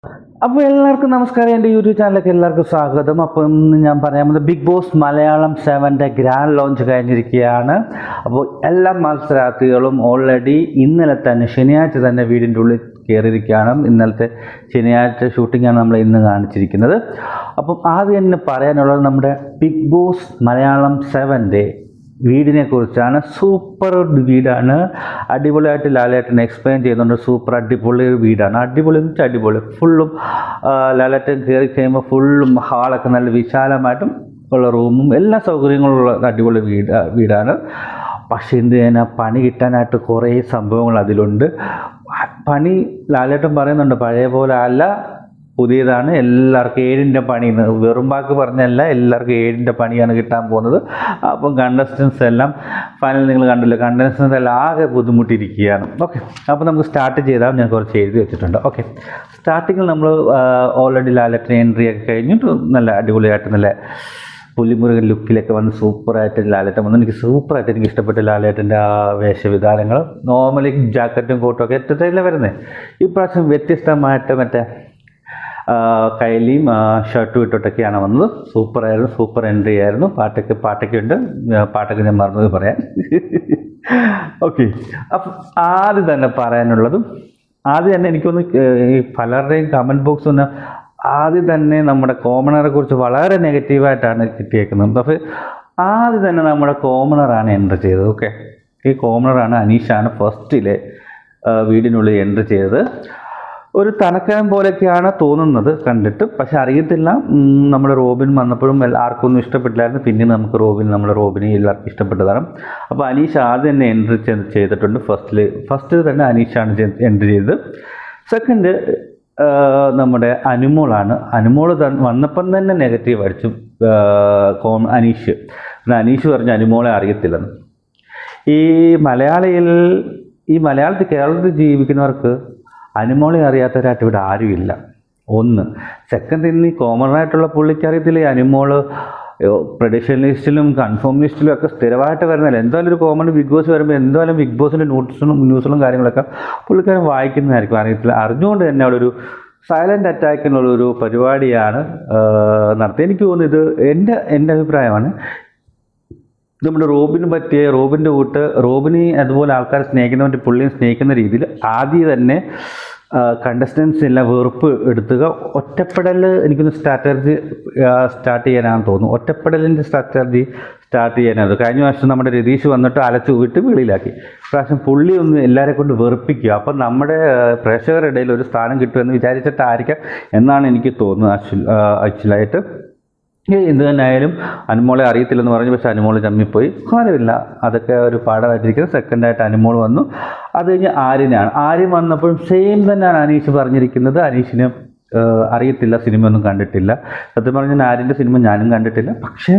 അപ്പോൾ എല്ലാവർക്കും നമസ്കാരം. എൻ്റെ യൂട്യൂബ് ചാനലിലേക്ക് എല്ലാവർക്കും സ്വാഗതം. അപ്പോൾ ഇന്ന് ഞാൻ പറയാൻ പോകുന്നത് ബിഗ് ബോസ് മലയാളം 7ൻ്റെ ഗ്രാൻഡ് ലോഞ്ച് കഴിഞ്ഞിരിക്കുകയാണ്. അപ്പോൾ എല്ലാ മത്സരാർത്ഥികളും ഓൾറെഡി ഇന്നലെ തന്നെ ശനിയാഴ്ച തന്നെ വീടിൻ്റെ ഉള്ളിൽ കയറിയിരിക്കുകയാണ്. ഇന്നലത്തെ ശനിയാഴ്ച ഷൂട്ടിങ്ങാണ് നമ്മൾ ഇന്ന് കാണിച്ചിരിക്കുന്നത്. അപ്പം ആദ്യം തന്നെ പറയാനുള്ളത് നമ്മുടെ ബിഗ് ബോസ് മലയാളം 7ൻ്റെ വീടിനെ കുറിച്ചാണ്. സൂപ്പർ വീടാണ്, അടിപൊളിയായിട്ട് ലാലേട്ടൻ എക്സ്പ്ലെയിൻ ചെയ്യുന്നുണ്ട്. സൂപ്പർ അടിപൊളി വീടാണ്, അടിപൊളി എന്ന് വെച്ചാൽ അടിപൊളി. ഫുള്ളും ലാലേട്ടൻ കയറി കഴിയുമ്പോൾ ഫുള്ളും ഹാളൊക്കെ നല്ല വിശാലമായിട്ടും ഉള്ള റൂമും എല്ലാ സൗകര്യങ്ങളുള്ള അടിപൊളി വീടാണ്. പക്ഷേ എന്ത് ചെയ്യാനാ, പണി കിട്ടാനായിട്ട് കുറേ സംഭവങ്ങൾ അതിലുണ്ട്. പണി ലാലേട്ടൻ പറയുന്നുണ്ട് പഴയ പോലെ അല്ല, പുതിയതാണ്, എല്ലാവർക്കും 7ൻ്റെ പണി. വെറും വാക്ക് പറഞ്ഞല്ല, എല്ലാവർക്കും 7ൻ്റെ പണിയാണ് കിട്ടാൻ പോകുന്നത്. അപ്പം കണ്ടസ്റ്റൻസ് എല്ലാം ഫൈനൽ നിങ്ങൾ കണ്ടില്ല, കണ്ടസ്റ്റൻസ് എല്ലാം ആകെ ബുദ്ധിമുട്ടിയിരിക്കുകയാണ്. ഓക്കെ, അപ്പോൾ നമുക്ക് സ്റ്റാർട്ട് ചെയ്താൽ ഞാൻ കുറച്ച് എഴുതി വെച്ചിട്ടുണ്ട്. ഓക്കെ, സ്റ്റാർട്ടിങ്ങിൽ നമ്മൾ ഓൾറെഡി ലാലേട്ടൻ എൻട്രി ഒക്കെ കഴിഞ്ഞിട്ട് നല്ല അടിപൊളിയായിട്ട് നല്ല പുലിമുരുകൻ ലുക്കിലൊക്കെ വന്ന് സൂപ്പറായിട്ട് ലാലേട്ടൻ വന്നു. എനിക്ക് സൂപ്പറായിട്ട് എനിക്ക് ഇഷ്ടപ്പെട്ട ലാലേട്ടൻ്റെ ആ വേഷവിധാനങ്ങൾ. നോർമലി ജാക്കറ്റും കോട്ടും ഒക്കെ എത്രയില്ല വരുന്നത്, ഇപ്രാവശ്യം വ്യത്യസ്തമായിട്ട് മറ്റേ കൈലിയും ഷർട്ടും ഇട്ടിട്ടൊക്കെയാണ് വന്നത്. സൂപ്പറായിരുന്നു, സൂപ്പർ എൻട്രി ആയിരുന്നു. പാട്ടൊക്കെ ഉണ്ട്, പാട്ടൊക്കെ ഞാൻ മറന്നത് പറയാൻ. ഓക്കെ, അപ്പം ആദ്യം തന്നെ പറയാനുള്ളതും ആദ്യം തന്നെ എനിക്കൊന്ന് ഈ പലരുടെയും കമൻറ്റ് ബോക്സ് ഒന്ന് ആദ്യം തന്നെ നമ്മുടെ കോമണറെ കുറിച്ച് വളരെ നെഗറ്റീവായിട്ടാണ് കിട്ടിയേക്കുന്നത്. അപ്പോൾ ആദ്യം തന്നെ നമ്മുടെ കോമണറാണ് എൻട്രി ചെയ്തത്. ഓക്കെ, ഈ കോമണറാണ് അനീഷാണ് ഫസ്റ്റിലെ വീടിനുള്ളിൽ എൻട്രി ചെയ്തത്. ഒരു തനക്കരം പോലെയൊക്കെയാണ് തോന്നുന്നത് കണ്ടിട്ട്, പക്ഷെ അറിയത്തില്ല. നമ്മുടെ റോബിൻ വന്നപ്പോഴും ആർക്കൊന്നും ഇഷ്ടപ്പെട്ടില്ലായിരുന്നു. പിന്നെ നമുക്ക് നമ്മുടെ റോബിനെ എല്ലാവർക്കും ഇഷ്ടപ്പെട്ടതാണ്. അപ്പോൾ അനീഷ് ആദ്യം തന്നെ എൻട്രി ചെയ്തിട്ടുണ്ട്. ഫസ്റ്റിൽ തന്നെ അനീഷാണ് എൻട്രി ചെയ്തത്. സെക്കൻഡ് നമ്മുടെ അനുമോളാണ്. അനുമോൾ വന്നപ്പം തന്നെ നെഗറ്റീവ് അടിച്ചു അനീഷ്. പിന്നെ അനീഷ് പറഞ്ഞു അനുമോളെ അറിയത്തില്ലെന്ന്. ഈ മലയാളത്തിൽ കേരളത്തിൽ ജീവിക്കുന്നവർക്ക് അനുമോളെ അറിയാത്തവരായിട്ട് ഇവിടെ ആരുമില്ല. ഒന്ന്. സെക്കൻഡ്, ഇന്ന് കോമണായിട്ടുള്ള പുള്ളിക്ക് അറിയത്തില്ല അനുമോള് പ്രഡിക്ഷൻ ലിസ്റ്റിലും കൺഫേം ലിസ്റ്റിലും ഒക്കെ സ്ഥിരമായിട്ട് വരുന്നില്ല. എന്തായാലും ഒരു കോമൺ ബിഗ് ബോസ് വരുമ്പോൾ എന്തായാലും ബിഗ് ബോസിൻ്റെ ന്യൂസുകളും കാര്യങ്ങളൊക്കെ പുള്ളിക്കാരൻ വായിക്കുന്നതായിരിക്കും. അറിയത്തില്ല, അറിഞ്ഞുകൊണ്ട് തന്നെ അവിടെ ഒരു സൈലൻ്റ് അറ്റാക്കിനുള്ളൊരു പരിപാടിയാണ് നടത്തിയത്. എനിക്ക് തോന്നുന്നു ഇത് എൻ്റെ അഭിപ്രായമാണ്. നമ്മുടെ റോബിൻ്റെ കൂട്ട് റോബിനെ അതുപോലെ ആൾക്കാർ സ്നേഹിക്കുന്നവൻ്റെ പുള്ളിയെ സ്നേഹിക്കുന്ന രീതിയിൽ ആദ്യം തന്നെ കണ്ടസ്റ്റൻസ് എല്ലാം വെറുപ്പ് എടുത്തുക. ഒറ്റപ്പെടൽ എനിക്കൊന്ന് സ്റ്റാർട്ട് ചെയ്യാനാണെന്ന് തോന്നുന്നു. ഒറ്റപ്പെടലിൻ്റെ സ്ട്രാറ്റജി സ്റ്റാർട്ട് ചെയ്യാനാണ്. കഴിഞ്ഞ വർഷം നമ്മുടെ രതീഷ് വന്നിട്ട് അലച്ചു വിട്ട് വെളിയിലാക്കി. പ്രാവശ്യം പുള്ളി ഒന്ന് എല്ലാവരെ കൊണ്ട് വെറുപ്പിക്കുക. അപ്പം നമ്മുടെ പ്രേക്ഷകരുടെ ഇടയിൽ ഒരു സ്ഥാനം കിട്ടുമെന്ന് വിചാരിച്ചിട്ടായിരിക്കാം എന്നാണ് എനിക്ക് തോന്നുന്നത്. ആക്ച്വലായിട്ട് എന്ത് തന്നെ ആയാലും അനുമോളെ അറിയത്തില്ലെന്ന് പറഞ്ഞു. പക്ഷേ അനുമോൾ ചമ്മിപ്പോയി, കാര്യമില്ല, അതൊക്കെ ഒരു പാഠമായിട്ടിരിക്കുന്നത്. സെക്കൻഡായിട്ട് അനുമോൾ വന്നു. അത് കഴിഞ്ഞ് ആര്യൻ വന്നപ്പോഴും സെയിം തന്നെയാണ് അനീഷ് പറഞ്ഞിരിക്കുന്നത്. അനീഷിന് അറിയത്തില്ല, സിനിമയൊന്നും കണ്ടിട്ടില്ല. സത്യം പറഞ്ഞാൽ ആര്യൻ്റെ സിനിമ ഞാനും കണ്ടിട്ടില്ല, പക്ഷേ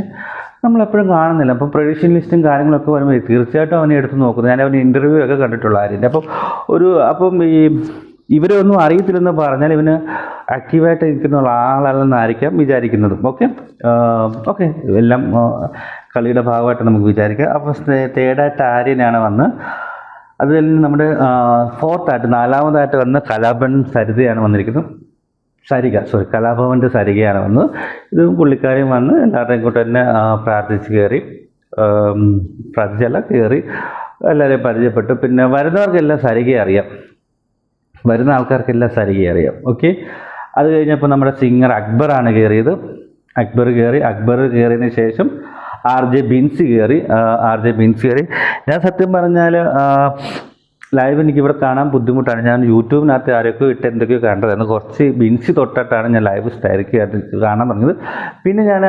നമ്മളെപ്പോഴും കാണുന്നില്ല. അപ്പം പ്രഡിക്ഷൻ ലിസ്റ്റും കാര്യങ്ങളൊക്കെ വരുമ്പോൾ തീർച്ചയായിട്ടും അവനെ എടുത്ത് നോക്കുന്നു. ഞാൻ അവൻ്റെ ഇൻ്റർവ്യൂ ഒക്കെ കണ്ടിട്ടുള്ളൂ ആര്യൻ്റെ. അപ്പം ഇവരെ ഒന്നും അറിയത്തില്ലെന്ന് പറഞ്ഞാൽ ഇവന് ആക്റ്റീവായിട്ട് ഇരിക്കുന്ന ആളല്ലെന്നായിരിക്കാം വിചാരിക്കുന്നത്. ഓക്കെ, എല്ലാം കളിയുടെ ഭാഗമായിട്ട് നമുക്ക് വിചാരിക്കാം. അപ്പോൾ തേർഡായിട്ട് ആര്യനാണ് വന്ന്. അത് കഴിഞ്ഞ് നമ്മുടെ നാലാമതായിട്ട് വന്ന് കലാഭവൻ സരിതയാണ് വന്നിരിക്കുന്നത്. കലാഭവൻ്റെ സരികയാണ് വന്നത്. ഇത് പുള്ളിക്കാരും വന്ന് എല്ലാവരുടെയും കൂട്ട് തന്നെ പ്രാർത്ഥിച്ചല്ല കയറി എല്ലാവരെയും പരിചയപ്പെട്ടു. പിന്നെ വരുന്നവർക്കെല്ലാം സരികയെ അറിയാം, വരുന്ന ആൾക്കാർക്കെല്ലാം സരികയെ അറിയാം. ഓക്കെ, അത് കഴിഞ്ഞപ്പോൾ നമ്മുടെ സിംഗർ അക്ബറാണ് കയറിയത്. അക്ബർ കയറിയതിന് ശേഷം ആർ ജെ ബിൻസി കയറി. ഞാൻ സത്യം പറഞ്ഞാൽ ലൈവ് എനിക്കിവിടെ കാണാൻ ബുദ്ധിമുട്ടാണ്. ഞാൻ യൂട്യൂബിനകത്ത് ആരൊക്കെ ഇട്ട് എന്തൊക്കെയോ കണ്ടതായിരുന്നു. കുറച്ച് ബിൻസി തൊട്ടിട്ടാണ് ഞാൻ ലൈവ് സ്റ്റൈലേക്ക് കാണാൻ തുടങ്ങിയത്. പിന്നെ ഞാൻ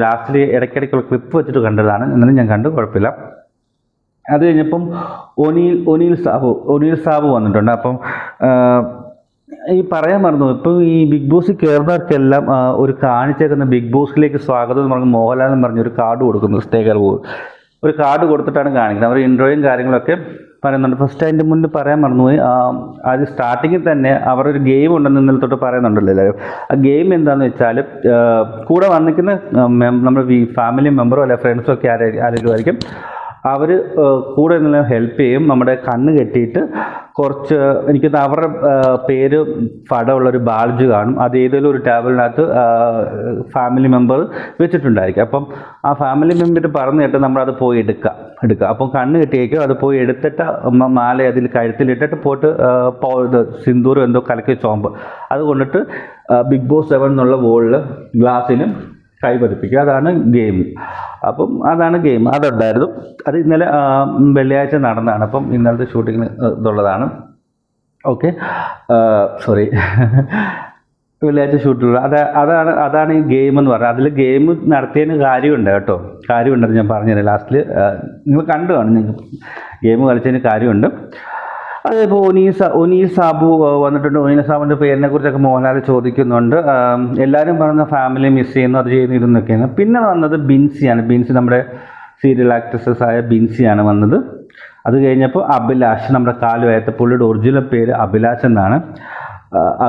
ലാസ്റ്റിൽ ഇടയ്ക്കിടയ്ക്കുള്ള ക്ലിപ്പ് വെച്ചിട്ട് കണ്ടതാണ്. എന്നാലും ഞാൻ കണ്ടു, കുഴപ്പമില്ല. അത് കഴിഞ്ഞപ്പം ഒനീൽ സാബു വന്നിട്ടുണ്ട്. അപ്പം ഈ പറയാൻ മറന്നു, ഇപ്പം ഈ ബിഗ് ബോസിൽ കയറുന്നവർക്കെല്ലാം ഒരു കാണിച്ചേക്കുന്ന ബിഗ് ബോസിലേക്ക് സ്വാഗതം എന്ന് പറഞ്ഞ് മോഹൻലാൽ എന്ന് പറഞ്ഞൊരു കാർഡ് കൊടുക്കുന്നു. ഒരു കാർഡ് കൊടുത്തിട്ടാണ് കാണിക്കുന്നത്. അവർ ഇൻട്രോയും കാര്യങ്ങളൊക്കെ പറയുന്നുണ്ട്. ഫസ്റ്റ് അതിൻ്റെ മുന്നിൽ പറയാൻ മറന്നുപോയി. ആദ്യം സ്റ്റാർട്ടിങ്ങിൽ തന്നെ അവരൊരു ഗെയിം ഉണ്ടെന്ന് ഇന്നലെ തൊട്ട് പറയുന്നുണ്ടല്ലോ എല്ലാവരും. ആ ഗെയിം എന്താണെന്ന് വെച്ചാൽ കൂടെ വന്നിരിക്കുന്ന നമ്മുടെ ഫാമിലി മെമ്പറോ അല്ലെ ഫ്രണ്ട്സോ ഒക്കെ ആരെങ്കിലും ആയിരിക്കും. അവർ കൂടെ നിന്ന് ഹെൽപ്പ് ചെയ്യും. നമ്മുടെ കണ്ണ് കെട്ടിയിട്ട് കുറച്ച് എനിക്കത് അവരുടെ പേര് പടമുള്ളൊരു ബാഡ്ജ് കാണും. അത് ഏതെങ്കിലും ഒരു ടേബിളിനകത്ത് ഫാമിലി മെമ്പർ വെച്ചിട്ടുണ്ടായിരിക്കും. അപ്പം ആ ഫാമിലി മെമ്പർ പറഞ്ഞു കേട്ട് നമ്മളത് പോയി എടുക്കുക. അപ്പം കണ്ണ് കെട്ടിയേക്കും, അത് പോയി എടുത്തിട്ട് മാല അതിൽ കഴുത്തിലിട്ടിട്ട് പോയിട്ട് സിന്ദൂരം എന്തോ കലക്കി ചോമ്പ് അത് കൊണ്ടിട്ട് ബിഗ് ബോസ് 7 എന്നുള്ള വോളിൽ ഗ്ലാസ്സിന് കൈപതിപ്പിക്കുക. അതാണ് ഗെയിം. അപ്പം അതാണ് ഗെയിം. അതുണ്ടായിരുന്നു. അത് ഇന്നലെ വെള്ളിയാഴ്ച നടന്നതാണ്. അപ്പം ഇന്നലത്തെ ഷൂട്ടിങ്ങിന് ഇതുള്ളതാണ്. ഓക്കെ, സോറി, വെള്ളിയാഴ്ച ഷൂട്ടുള്ള അതാണ് ഈ ഗെയിം എന്ന് പറഞ്ഞാൽ. അതിൽ ഗെയിം നടത്തിയതിന് കാര്യമുണ്ട് കേട്ടോ, കാര്യമുണ്ടെന്ന് ഞാൻ പറഞ്ഞുതരാം. ലാസ്റ്റിൽ നിങ്ങൾ കണ്ടു കാണും, നിങ്ങൾക്ക് ഗെയിം കളിച്ചതിന് കാര്യമുണ്ട്. അതേപോലെ ഒനീൽ സാബു വന്നിട്ടുണ്ട്. ഒനീൽ സാബുവിൻ്റെ പേരിനെ കുറിച്ചൊക്കെ മോഹൻലാൽ ചോദിക്കുന്നുണ്ട്. എല്ലാവരും പറയുന്ന ഫാമിലി മിസ് ചെയ്യുന്നു, അത് ചെയ്യുന്നു, ഇതെന്നൊക്കെയാണ്. പിന്നെ വന്നത് ബിൻസിയാണ്. ബിൻസി നമ്മുടെ സീരിയൽ ആക്ട്രസസ് ആയ ബിൻസിയാണ് വന്നത്. അത് കഴിഞ്ഞപ്പോൾ അഭിലാഷ്, നമ്മുടെ കാലുവയത്തെ പുള്ളിയുടെ ഒറിജിനൽ പേര് അഭിലാഷ് എന്നാണ്.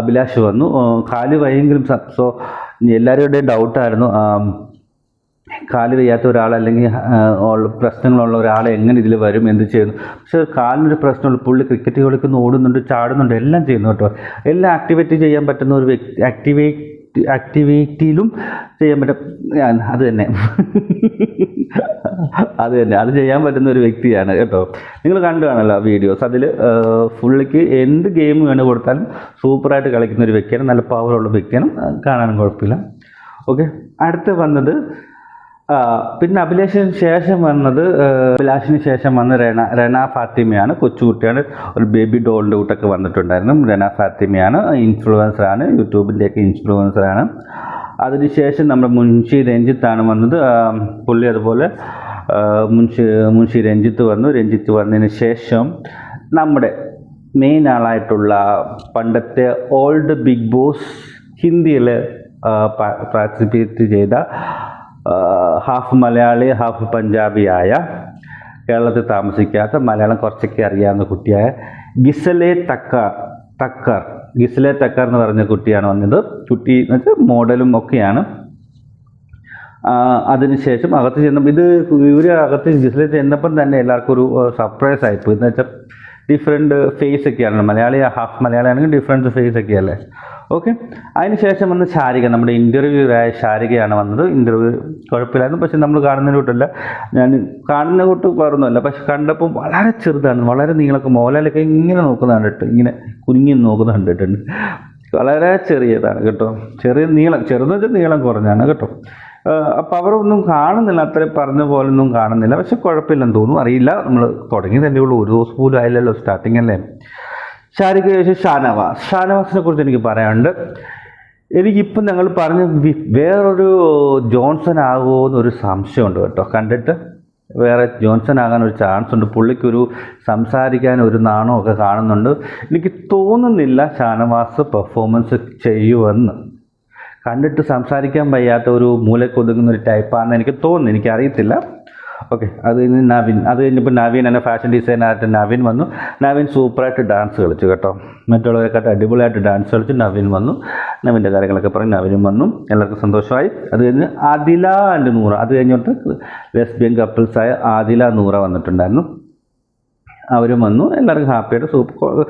അഭിലാഷ് വന്നു. കാല് വയ്യെങ്കിലും സോ എല്ലാവരുടെയും ഡൗട്ടായിരുന്നു കാല് വയ്യാത്ത ഒരാൾ അല്ലെങ്കിൽ പ്രശ്നങ്ങളുള്ള ഒരാൾ എങ്ങനെ ഇതിൽ വരും, എന്ത് ചെയ്യുന്നു. പക്ഷേ കാലിനൊരു പ്രശ്നമുള്ളൂ. പുള്ളി ക്രിക്കറ്റ് കളിക്കുന്നു, ഓടുന്നുണ്ട്, ചാടുന്നുണ്ട്, എല്ലാം ചെയ്യുന്നു കേട്ടോ. എല്ലാം ആക്ടിവേറ്റ് ചെയ്യാൻ പറ്റുന്ന ഒരു വ്യക്തി, ആക്ടിവേറ്റിയിലും ചെയ്യാൻ പറ്റും. അത് തന്നെ അത് ചെയ്യാൻ പറ്റുന്ന ഒരു വ്യക്തിയാണ് കേട്ടോ. നിങ്ങൾ കണ്ടു കാണല്ലോ വീഡിയോസ്. അതിൽ പുള്ളിക്ക് എന്ത് ഗെയിം വേണം കൊടുത്താലും സൂപ്പറായിട്ട് കളിക്കുന്ന ഒരു വ്യക്തിയാണ്. നല്ല പവറുള്ള വ്യക്തിയാണ്, കാണാനും കുഴപ്പമില്ല. ഓക്കെ, അടുത്ത് വന്നത് പിന്നെ അഭിലാഷിന് ശേഷം വന്ന് റെന ഫാത്തിമയാണ്. കൊച്ചുകുട്ടിയാണ്, ഒരു ബേബി ഡോളിൻ്റെ കൂട്ടൊക്കെ വന്നിട്ടുണ്ടായിരുന്നു. റെന ഫാത്തിമയാണ്, ഇൻഫ്ലുവൻസറാണ്, യൂട്യൂബിൻ്റെയൊക്കെ ഇൻഫ്ലുവൻസറാണ്. അതിനുശേഷം നമ്മുടെ മുൻഷി രഞ്ജിത്താണ് വന്നത്. പുള്ളി അതുപോലെ മുൻഷി രഞ്ജിത്ത് വന്നതിന് ശേഷം നമ്മുടെ മെയിൻ ആളായിട്ടുള്ള പണ്ടത്തെ ഓൾഡ് ബിഗ് ബോസ് ഹിന്ദിയിൽ പാർട്ടിസിപ്പേറ്റ് ചെയ്ത ഹാഫ് മലയാളി ഹാഫ് പഞ്ചാബിയായ, കേരളത്തിൽ താമസിക്കാത്ത, മലയാളം കുറച്ചൊക്കെ അറിയാവുന്ന കുട്ടിയായ ഗിസലെ തക്കർ എന്ന് പറഞ്ഞ കുട്ടിയാണ് വന്നത്. കുട്ടി എന്ന് വെച്ചാൽ മോഡലും ഒക്കെയാണ്. അതിനുശേഷം അകത്ത് ചെന്നപ്പോൾ അകത്ത് ഗിസലെ ചെന്നപ്പം തന്നെ എല്ലാവർക്കും ഒരു സർപ്രൈസ് ആയിപ്പോയി. എന്ന് വെച്ചാൽ ഡിഫറെൻറ്റ് ഫേസ് ഒക്കെയാണല്ലോ, മലയാളി ഹാഫ് മലയാളി ആണെങ്കിൽ ഡിഫറെൻറ്റ് ഫേസ് ഒക്കെയല്ലേ. ഓക്കെ, അതിനുശേഷം വന്ന് ഷാരിക, നമ്മുടെ ഇൻ്റർവ്യൂ ആയ ഷാരികയാണ് വന്നത്. ഇൻ്റർവ്യൂ കുഴപ്പമില്ലായിരുന്നു, പക്ഷെ നമ്മൾ കാണുന്ന കൂട്ടല്ല, ഞാൻ കാണുന്ന കൂട്ട് പറഞ്ഞല്ല, പക്ഷെ കണ്ടപ്പോൾ വളരെ ചെറുതാണ്, വളരെ നീളമൊക്കെ മോഹൻലാലൊക്കെ ഇങ്ങനെ നോക്കുന്ന കണ്ടിട്ട്, ഇങ്ങനെ കുഞ്ഞി നോക്കുന്ന കണ്ടിട്ടുണ്ട്. വളരെ ചെറിയതാണ് കേട്ടോ, ചെറുതെന്ന് വെച്ചാൽ നീളം കുറഞ്ഞാണ് കേട്ടോ. അപ്പോൾ അവരൊന്നും കാണുന്നില്ല, അത്രയും പറഞ്ഞ പോലെ ഒന്നും കാണുന്നില്ല, പക്ഷെ കുഴപ്പമില്ലെന്ന് തോന്നുന്നു, അറിയില്ല. നമ്മൾ തുടങ്ങിയതല്ലേ ഉള്ളൂ, ഒരു ദിവസം പോലും ആയില്ലല്ലോ, സ്റ്റാർട്ടിങ് അല്ലേ. ഷാരിക്ക് ശേഷം ഷാനവാസിനെ കുറിച്ച് എനിക്ക് പറയാനുണ്ട്. എനിക്കിപ്പം ഞങ്ങൾ പറഞ്ഞ വേറൊരു ജോൺസൺ ആകുമോ എന്നൊരു സംശയമുണ്ട് കേട്ടോ. കണ്ടിട്ട് വേറെ ജോൺസൺ ആകാൻ ഒരു ചാൻസ് ഉണ്ട്. പുള്ളിക്കൊരു സംസാരിക്കാൻ ഒരു നാണമൊക്കെ കാണുന്നുണ്ട്. എനിക്ക് തോന്നുന്നില്ല ഷാനവാസ് പെർഫോമൻസ് ചെയ്യുമെന്ന്. കണ്ടിട്ട് സംസാരിക്കാൻ വയ്യാത്ത ഒരു മൂലക്കൊതുങ്ങുന്ന ഒരു ടൈപ്പാണെന്ന് എനിക്ക് തോന്നുന്നു, എനിക്കറിയത്തില്ല. ഓക്കെ, അത് കഴിഞ്ഞ് അത് കഴിഞ്ഞപ്പോൾ നവീൻ എന്നെ ഫാഷൻ ഡിസൈനറായിട്ട് നവീൻ വന്നു. നവീൻ സൂപ്പറായിട്ട് ഡാൻസ് കളിച്ചു കേട്ടോ, മറ്റുള്ളവരെക്കാട്ട് അടിപൊളിയായിട്ട് ഡാൻസ് കളിച്ചു. നവീൻ വന്നു, നവീൻ്റെ കാര്യങ്ങളൊക്കെ പറഞ്ഞ് നവീനും വന്നു, എല്ലാവർക്കും സന്തോഷമായി. അത് കഴിഞ്ഞ് ആദില ആൻഡ് നൂറ, അത് കഴിഞ്ഞിട്ട് ലെസ്ബിയൻ കപ്പിൾസായ ആദില നൂറ വന്നിട്ടുണ്ടായിരുന്നു. അവരും വന്നു, എല്ലാവർക്കും ഹാപ്പിയായിട്ട് സൂപ്പർ.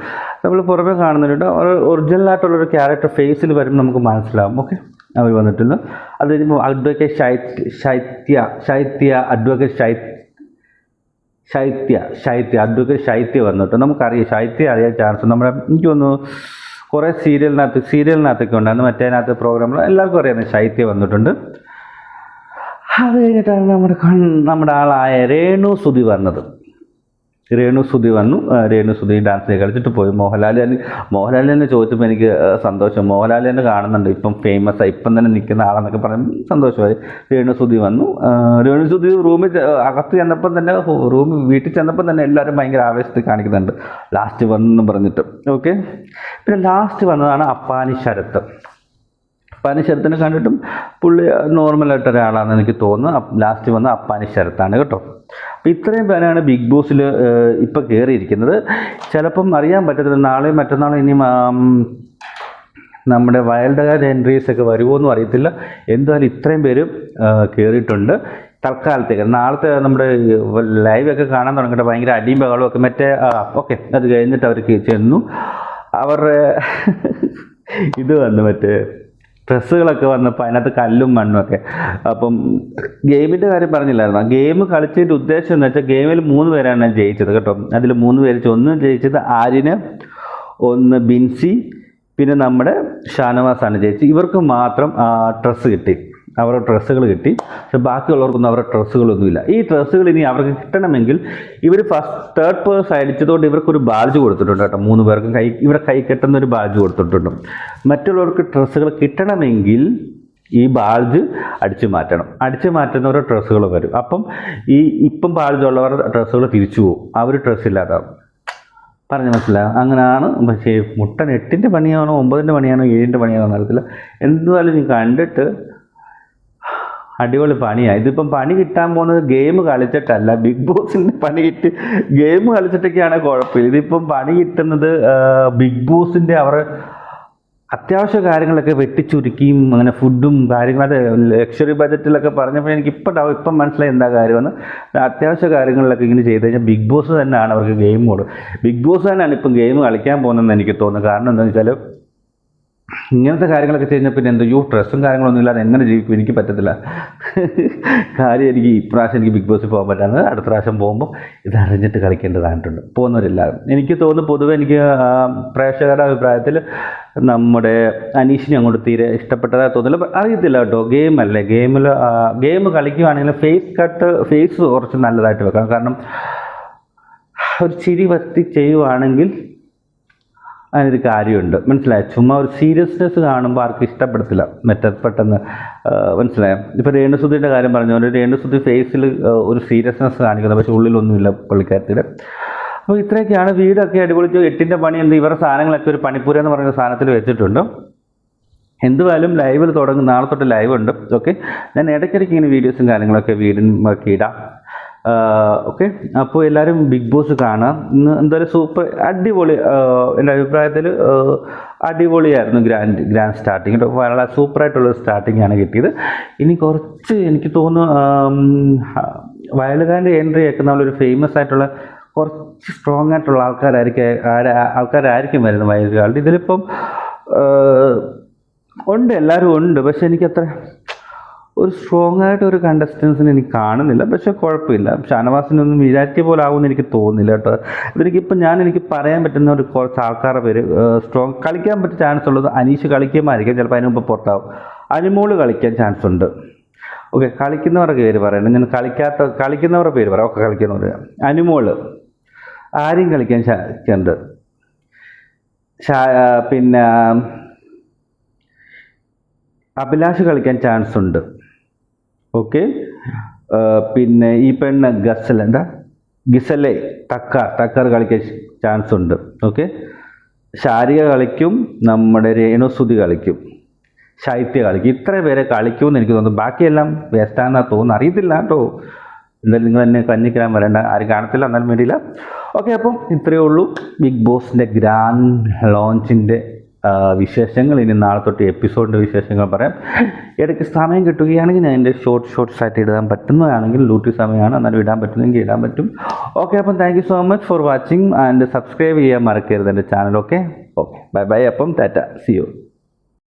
നമ്മൾ പുറമെ കാണുന്നുണ്ട്, ഒറിജിനലായിട്ടുള്ളൊരു ക്യാരക്ടർ ഫേസിൽ വരുമ്പോൾ നമുക്ക് മനസ്സിലാവും. ഓക്കെ, അവർ വന്നിട്ടുണ്ട്. അത് കഴിഞ്ഞപ്പോൾ അഡ്വക്കേറ്റ് ശൈത്യ വന്നിട്ട് നമുക്കറിയാം, ശൈത്യ അറിയാൻ ചാൻസ് നമ്മുടെ എനിക്ക് തോന്നുന്നു കുറേ സീരിയലിനകത്തൊക്കെ ഉണ്ടായിരുന്നു, മറ്റേതിനകത്ത് പ്രോഗ്രാമിൽ എല്ലാവർക്കും അറിയാവുന്ന ശൈത്യ വന്നിട്ടുണ്ട്. അത് കഴിഞ്ഞിട്ടാണ് നമ്മുടെ ആളായ രേണു സുധി വന്നത്. രേണു സുധി ഡാൻസ് കളിച്ചിട്ട് പോയി. മോഹൻലാൽ തന്നെ ചോദിച്ചപ്പോൾ എനിക്ക് സന്തോഷം. മോഹൻലാൽ തന്നെ കാണുന്നുണ്ട്, ഇപ്പം ഫേമസ് ആയി, ഇപ്പം തന്നെ നിൽക്കുന്ന ആളെന്നൊക്കെ പറഞ്ഞ് സന്തോഷമായി. രേണു സുധി വന്നു. റൂമിൽ അകത്ത് ചെന്നപ്പം തന്നെ, വീട്ടിൽ ചെന്നപ്പം തന്നെ എല്ലാവരും ഭയങ്കര ആവേശത്തിൽ കാണിക്കുന്നുണ്ട്, ലാസ്റ്റ് വന്നെന്ന് പറഞ്ഞിട്ട്. ഓക്കെ, പിന്നെ ലാസ്റ്റ് വന്നതാണ് അപ്പാനി ശരത്തിനെ കണ്ടിട്ടും പുള്ളി നോർമലായിട്ട് ഒരാളാണെന്ന് എനിക്ക് തോന്നുന്നു. ലാസ്റ്റ് വന്ന അപ്പാനി ശരത്താണ് കേട്ടോ. അപ്പം ഇത്രയും പേരാണ് ബിഗ് ബോസിൽ ഇപ്പോൾ കയറിയിരിക്കുന്നത്. ചിലപ്പം അറിയാൻ പറ്റത്തില്ല, നാളെയും മറ്റന്നാളും ഇനിയും നമ്മുടെ വൈൽഡ് കാർഡ് എൻട്രീസ് ഒക്കെ വരുമോ എന്നും അറിയത്തില്ല. എന്തായാലും ഇത്രയും പേര് കയറിയിട്ടുണ്ട്. തൽക്കാലത്തേക്ക്. നാളത്തെ നമ്മുടെ ലൈവൊക്കെ കാണാൻ തുടങ്ങിയിട്ട് ഭയങ്കര അടിയും ബഹളവും ഒക്കെ മറ്റേ ഓക്കെ. അത് കഴിഞ്ഞിട്ട് അവർക്ക് ചെന്നു അവരുടെ ഇത് വന്നു, മറ്റേ ഡ്രസ്സുകളൊക്കെ വന്നപ്പോൾ അതിനകത്ത് കല്ലും മണ്ണും ഒക്കെ. അപ്പം ഗെയിമിൻ്റെ കാര്യം പറഞ്ഞില്ലായിരുന്നു. ആ ഗെയിം കളിച്ചതിൻ്റെ ഉദ്ദേശം എന്ന് വെച്ചാൽ ഗെയിമിൽ 3 പേരാണ് ജയിച്ചത് കേട്ടോ. അതിൽ 3 പേര് ഒന്ന് ജയിച്ചത് ആര്യന്, ഒന്ന് ബിൻസി, പിന്നെ നമ്മുടെ ഷാനവാസാണ് ജയിച്ചത്. ഇവർക്ക് മാത്രം ഡ്രസ്സ് കിട്ടി, അവരുടെ ഡ്രസ്സുകൾ കിട്ടി. പക്ഷെ ബാക്കിയുള്ളവർക്കൊന്നും അവരുടെ ഡ്രസ്സുകളൊന്നുമില്ല. ഈ ഡ്രസ്സുകൾ ഇനി അവർക്ക് കിട്ടണമെങ്കിൽ ഇവർ തേർഡ് പേഴ്സ് അടിച്ചതുകൊണ്ട് ഇവർക്കൊരു ബാഡ്ജ് കൊടുത്തിട്ടുണ്ട് കേട്ടോ. 3 പേർക്കും ഇവരെ കൈ കെട്ടുന്ന ഒരു ബാഡ്ജ് കൊടുത്തിട്ടുണ്ട്. മറ്റുള്ളവർക്ക് ഡ്രസ്സുകൾ കിട്ടണമെങ്കിൽ ഈ ബാഡ്ജ് അടിച്ചു മാറ്റണം. അടിച്ചു മാറ്റുന്നവരുടെ ഡ്രസ്സുകൾ വരും. അപ്പം ഇപ്പം ബാഡ്ജ് ഉള്ളവരുടെ ഡ്രസ്സുകൾ തിരിച്ചു പോകും, അവർ ഡ്രസ്സില്ലാതാവും. പറഞ്ഞ് മനസ്സിലാവും. അങ്ങനെയാണ്. പക്ഷേ മുട്ടൻ 8ൻ്റെ പണിയാണോ 9ൻ്റെ പണിയാണോ 7ൻ്റെ പണിയാണോ എന്നറിയത്തില്ല. എന്തായാലും നീ കണ്ടിട്ട് അടിപൊളി പണിയാണ്. ഇതിപ്പം പണി കിട്ടാൻ പോകുന്നത് ഗെയിം കളിച്ചിട്ടല്ല, ബിഗ് ബോസിൻ്റെ പണി കിട്ടി. ഗെയിം കളിച്ചിട്ടൊക്കെയാണ് കുഴപ്പമില്ല. ഇതിപ്പം പണി കിട്ടുന്നത് ബിഗ് ബോസിൻ്റെ അവർ അത്യാവശ്യ കാര്യങ്ങളൊക്കെ വെട്ടിച്ചുരുക്കിയും അങ്ങനെ ഫുഡും കാര്യങ്ങളും, അത് ലക്ഷറി ബജറ്റിലൊക്കെ പറഞ്ഞപ്പോൾ എനിക്ക് ഇപ്പം മനസ്സിലായി എന്താ കാര്യമെന്ന്. അത്യാവശ്യ കാര്യങ്ങളിലൊക്കെ ഇങ്ങനെ ചെയ്ത് കഴിഞ്ഞാൽ ബിഗ് ബോസ് തന്നെയാണ് അവർക്ക് ഗെയിം മോഡ്. ബിഗ് ബോസ് തന്നെയാണ് ഇപ്പം ഗെയിം കളിക്കാൻ പോകുന്നതെന്ന് എനിക്ക് തോന്നുന്നു. കാരണം എന്താണെന്ന് വെച്ചാൽ ഇങ്ങനത്തെ കാര്യങ്ങളൊക്കെ ചെയ്യുന്ന പിന്നെ എന്തോ ഡ്രസ്സും കാര്യങ്ങളൊന്നും ഇല്ലാതെ എങ്ങനെ ജീവിക്കും, എനിക്ക് പറ്റത്തില്ല. കാര്യം എനിക്ക് ഇപ്രാവശ്യം എനിക്ക് ബിഗ് ബോസിൽ പോകാൻ പറ്റാതെ, അടുത്ത പ്രാവശ്യം പോകുമ്പോൾ ഇതറിഞ്ഞിട്ട് കളിക്കേണ്ടതായിട്ടുണ്ട് പോകുന്നവരെല്ലാവരും. എനിക്ക് തോന്നുന്നു പൊതുവെ എനിക്ക് പ്രേക്ഷകരുടെ അഭിപ്രായത്തിൽ നമ്മുടെ അനീഷിനെ അങ്ങോട്ട് തീരെ ഇഷ്ടപ്പെട്ടതായി തോന്നില്ല. അറിയത്തില്ല കേട്ടോ, ഗെയിമല്ലേ. ഗെയിം കളിക്കുകയാണെങ്കിൽ ഫേസ് കുറച്ച് നല്ലതായിട്ട് വെക്കണം. കാരണം ഒരു ചിരി വരുത്തി ചെയ്യുവാണെങ്കിൽ അതിനൊരു കാര്യമുണ്ട്, മനസ്സിലായോ? ചുമ്മാ ഒരു സീരിയസ്നെസ് കാണുമ്പോൾ ആർക്കും ഇഷ്ടപ്പെടത്തില്ല, പെട്ടെന്ന് മനസ്സിലായോ? ഇപ്പോൾ രേണുസുധിയുടെ കാര്യം പറഞ്ഞു, രേണുസുധി ഫേസിൽ ഒരു സീരിയസ്നെസ് കാണിക്കുന്നത്, പക്ഷേ ഉള്ളിലൊന്നുമില്ല പുള്ളിക്കാരത്തിയുടെ. അപ്പോൾ ഇത്രയൊക്കെയാണ്. വീടൊക്കെ അടിപൊളി. 8ൻ്റെ പണി എന്ത്, ഇവരുടെ സാധനങ്ങളൊക്കെ ഒരു പണിപ്പുര എന്ന് പറയുന്ന സാധനത്തിൽ വെച്ചിട്ടുണ്ട്. എന്തുവായാലും ലൈവിൽ തുടങ്ങും, നാളെ തൊട്ട് ലൈവ് ഉണ്ട്. ഓക്കെ, ഞാൻ ഇടയ്ക്കിടയ്ക്ക് ഇങ്ങനെ വീഡിയോസും കാര്യങ്ങളൊക്കെ വീടിനൊക്കെ ഇടാം. ഓക്കെ, അപ്പോൾ എല്ലാവരും ബിഗ് ബോസ് കാണാം. ഇന്ന് എന്തായാലും സൂപ്പർ അടിപൊളി, എൻ്റെ അഭിപ്രായത്തിൽ അടിപൊളിയായിരുന്നു. ഗ്രാൻഡ് സ്റ്റാർട്ടിങ്, വളരെ സൂപ്പറായിട്ടുള്ളൊരു സ്റ്റാർട്ടിങ്ങാണ് കിട്ടിയത്. ഇനി കുറച്ച് എനിക്ക് തോന്നുന്നു വയലുകാരൻ്റെ എൻട്രി ഒക്കെ നമ്മളൊരു ഫേമസ് ആയിട്ടുള്ള കുറച്ച് സ്ട്രോങ് ആയിട്ടുള്ള ആൾക്കാരായിരിക്കും വരുന്നത് വയലുകാരുടെ. ഇതിലിപ്പം ഉണ്ട്, എല്ലാവരും ഉണ്ട്. പക്ഷെ എനിക്കത്ര ഒരു സ്ട്രോങ് ആയിട്ട് ഒരു കണ്ടസ്റ്റൻസിന് എനിക്ക് കാണുന്നില്ല. പക്ഷെ കുഴപ്പമില്ല, ഷാനവാസിനൊന്നും വിചാരിച്ച പോലെ ആകുമെന്ന് എനിക്ക് തോന്നുന്നില്ല കേട്ടോ. ഇതെനിക്കിപ്പോൾ എനിക്ക് പറയാൻ പറ്റുന്ന ഒരു കുറച്ച് ആൾക്കാരുടെ പേര് സ്ട്രോങ് കളിക്കാൻ പറ്റിയ ചാൻസ് ഉള്ളത്. അനീഷ് കളിക്കുമായിരിക്കും, ചിലപ്പോൾ അതിന് മുമ്പ് പുറത്താവും. അനുമോള് കളിക്കാൻ ചാൻസ് ഉണ്ട്. ഓക്കെ, കളിക്കുന്നവരുടെ പേര് പറയണം, ഞാൻ കളിക്കുന്നവരുടെ പേര് പറയാം. ഓക്കെ, കളിക്കുന്നവർ അനുമോള്, ആരും കളിക്കാൻ ചാൻസ് ഉണ്ട്. പിന്നെ അഭിലാഷ് കളിക്കാൻ ചാൻസ് ഉണ്ട്. ഓക്കെ, പിന്നെ ഈ പെണ്ണ് ഗിസലെ തക്കാർ കളിക്കാൻ ചാൻസ് ഉണ്ട്. ഓക്കെ, ശാരിക കളിക്കും, നമ്മുടെ രേണുസുധി കളിക്കും, ശൈത്യ കളിക്കും. ഇത്ര പേരെ കളിക്കുമെന്ന് എനിക്ക് തോന്നുന്നു. ബാക്കിയെല്ലാം വേസ്റ്റാണെന്നാണ് തോന്നുന്നു, അറിയത്തില്ല കേട്ടോ. എന്തായാലും നിങ്ങൾ എന്നെ കഞ്ഞിക്കാൻ വരേണ്ട, ആരും കാണത്തില്ല, എന്നാലും വേണ്ടിയില്ല. ഓക്കെ, അപ്പം ഇത്രയേ ഉള്ളൂ ബിഗ് ബോസിൻ്റെ ഗ്രാൻഡ് ലോഞ്ചിൻ്റെ വിശേഷങ്ങൾ. ഇനി നാളെ തൊട്ട് എപ്പിസോഡിൻ്റെ വിശേഷങ്ങൾ പറയാം. ഇടയ്ക്ക് സമയം കിട്ടുകയാണെങ്കിൽ ഞാൻ എൻ്റെ ഷോർട്ട്സ് ആയിട്ട് ഇടാൻ പറ്റുന്നതാണെങ്കിൽ, ഡ്യൂട്ടി സമയമാണ്, എന്നാലും ഇടാൻ പറ്റുന്നെങ്കിൽ ഇടാൻ പറ്റും. ഓക്കെ, അപ്പം thank you so much for watching and subscribe ചെയ്യാൻ മറക്കരുത് എൻ്റെ ചാനൽ. Okay, by. അപ്പം ടാറ്റ, സി യു.